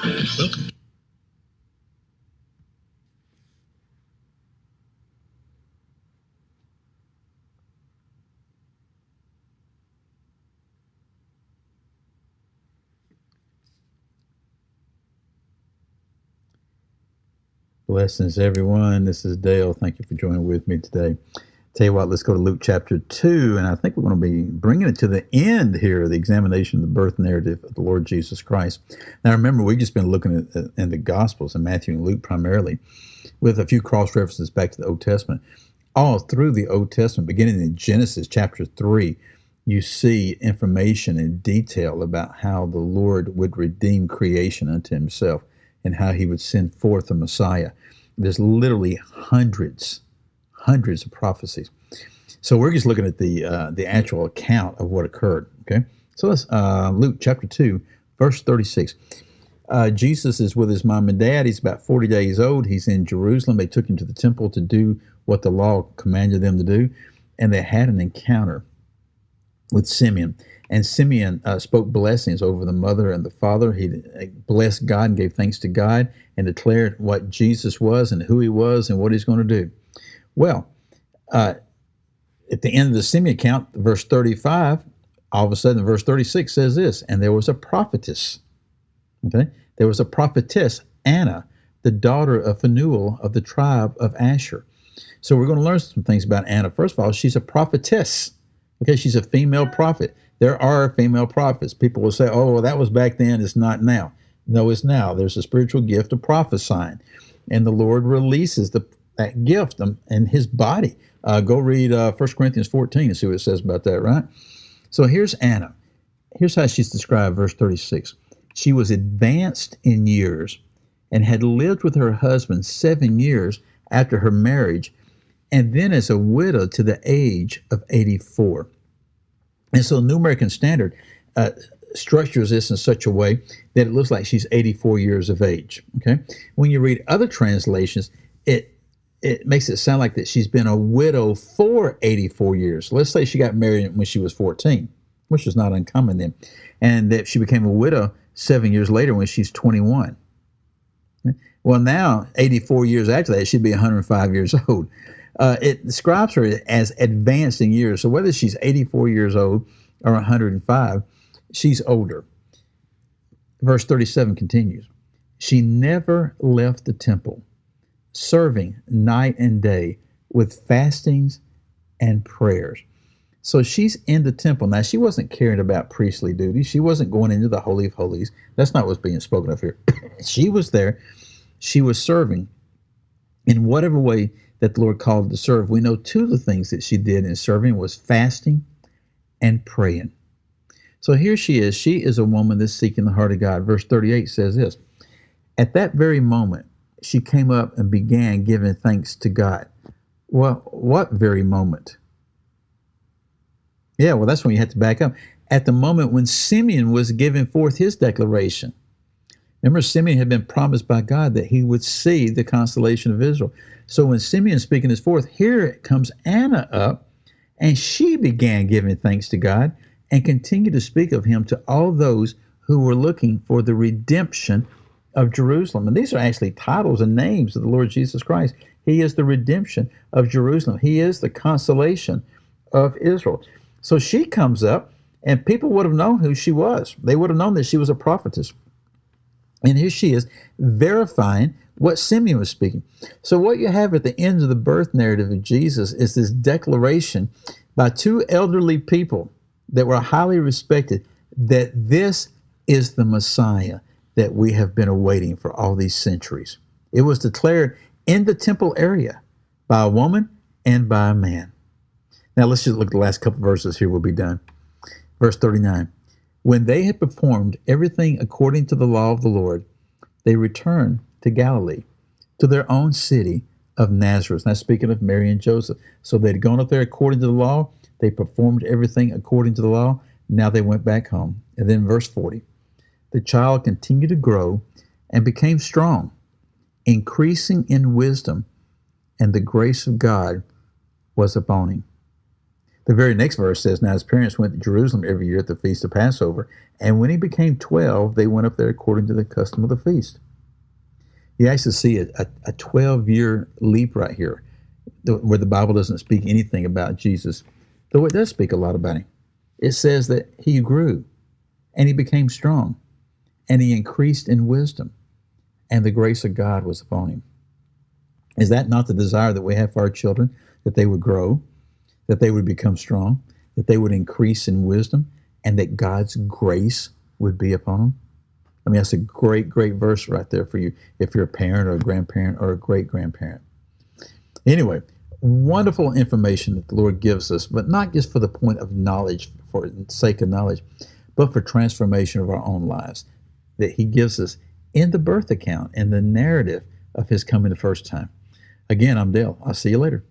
Welcome. Blessings, everyone. This is Dale. Thank you for joining with me today. Tell you what, let's go to Luke chapter 2, and I think we're going to be bringing it to the end here, the examination of the birth narrative of the Lord Jesus Christ. Now, remember, we've just been looking at in the Gospels, in Matthew and Luke primarily, with a few cross-references back to the Old Testament. All through the Old Testament, beginning in Genesis chapter 3, you see information in detail about how the Lord would redeem creation unto himself and how he would send forth a Messiah. There's literally hundreds of prophecies. So we're just looking at the actual account of what occurred. Okay, so let's Luke chapter 2, verse 36. Jesus is with his mom and dad. He's about 40 days old. He's in Jerusalem. They took him to the temple to do what the law commanded them to do, and they had an encounter with Simeon. And Simeon spoke blessings over the mother and the father. He blessed God and gave thanks to God and declared what Jesus was and who he was and what he's going to do. Well, at the end of the Simeon account, verse 35, all of a sudden, verse 36 says this, and there was a prophetess. Okay, there was a prophetess, Anna, the daughter of Phanuel of the tribe of Asher. So we're going to learn some things about Anna. First of all, she's a prophetess. Okay, she's a female prophet. There are female prophets. People will say, oh, well, that was back then. It's not now. No, it's now. There's a spiritual gift of prophesying. And the Lord releases that gift in his body. Go read 1 Corinthians 14 and see what it says about that, right? So here's Anna. Here's how she's described, verse 36. She was advanced in years and had lived with her husband 7 years after her marriage, and then as a widow to the age of 84. And so the New American Standard structures this in such a way that it looks like she's 84 years of age. Okay, when you read other translations, it makes it sound like that she's been a widow for 84 years. Let's say she got married when she was 14, which is not uncommon then, and that she became a widow 7 years later when she's 21. Okay? Well, now 84 years after that, she'd be 105 years old. It describes her as advanced in years. So whether she's 84 years old or 105, she's older. Verse 37 continues. She never left the temple, serving night and day with fastings and prayers. So she's in the temple. Now, she wasn't caring about priestly duties. She wasn't going into the Holy of Holies. That's not what's being spoken of here. She was there. She was serving in whatever way that the Lord called her to serve. We know two of the things that she did in serving was fasting and praying. So here she is. She is a woman that's seeking the heart of God. Verse 38 says this, at that very moment, she came up and began giving thanks to God. Well, what very moment? Yeah, well, that's when you have to back up. At the moment when Simeon was giving forth his declaration. Remember, Simeon had been promised by God that he would see the consolation of Israel. So when Simeon's speaking this forth, here comes Anna up, and she began giving thanks to God and continued to speak of him to all those who were looking for the redemption of Jerusalem. And these are actually titles and names of the Lord Jesus Christ. He is the redemption of Jerusalem. He is the consolation of Israel. So she comes up, and people would have known who she was. They would have known that she was a prophetess. And here she is verifying what Simeon was speaking. So what you have at the end of the birth narrative of Jesus is this declaration by two elderly people that were highly respected that this is the Messiah that we have been awaiting for all these centuries. It was declared in the temple area by a woman and by a man. Now let's just look at the last couple verses here. We'll be done. Verse 39. When they had performed everything according to the law of the Lord, they returned to Galilee, to their own city of Nazareth. Now, speaking of Mary and Joseph. So they'd gone up there according to the law. They performed everything according to the law. Now they went back home. And then verse 40. The child continued to grow and became strong, increasing in wisdom, and the grace of God was upon him. The very next verse says, now his parents went to Jerusalem every year at the feast of Passover, and when he became 12, they went up there according to the custom of the feast. You actually see a 12-year leap right here, where the Bible doesn't speak anything about Jesus, though it does speak a lot about him. It says that he grew, and he became strong, and he increased in wisdom, and the grace of God was upon him. Is that not the desire that we have for our children, that they would grow, that they would become strong, that they would increase in wisdom, and that God's grace would be upon them? I mean, that's a great, great verse right there for you if you're a parent or a grandparent or a great-grandparent. Anyway, wonderful information that the Lord gives us, but not just for the point of knowledge, for the sake of knowledge, but for transformation of our own lives, that he gives us in the birth account and the narrative of his coming the first time. Again, I'm Dale. I'll see you later.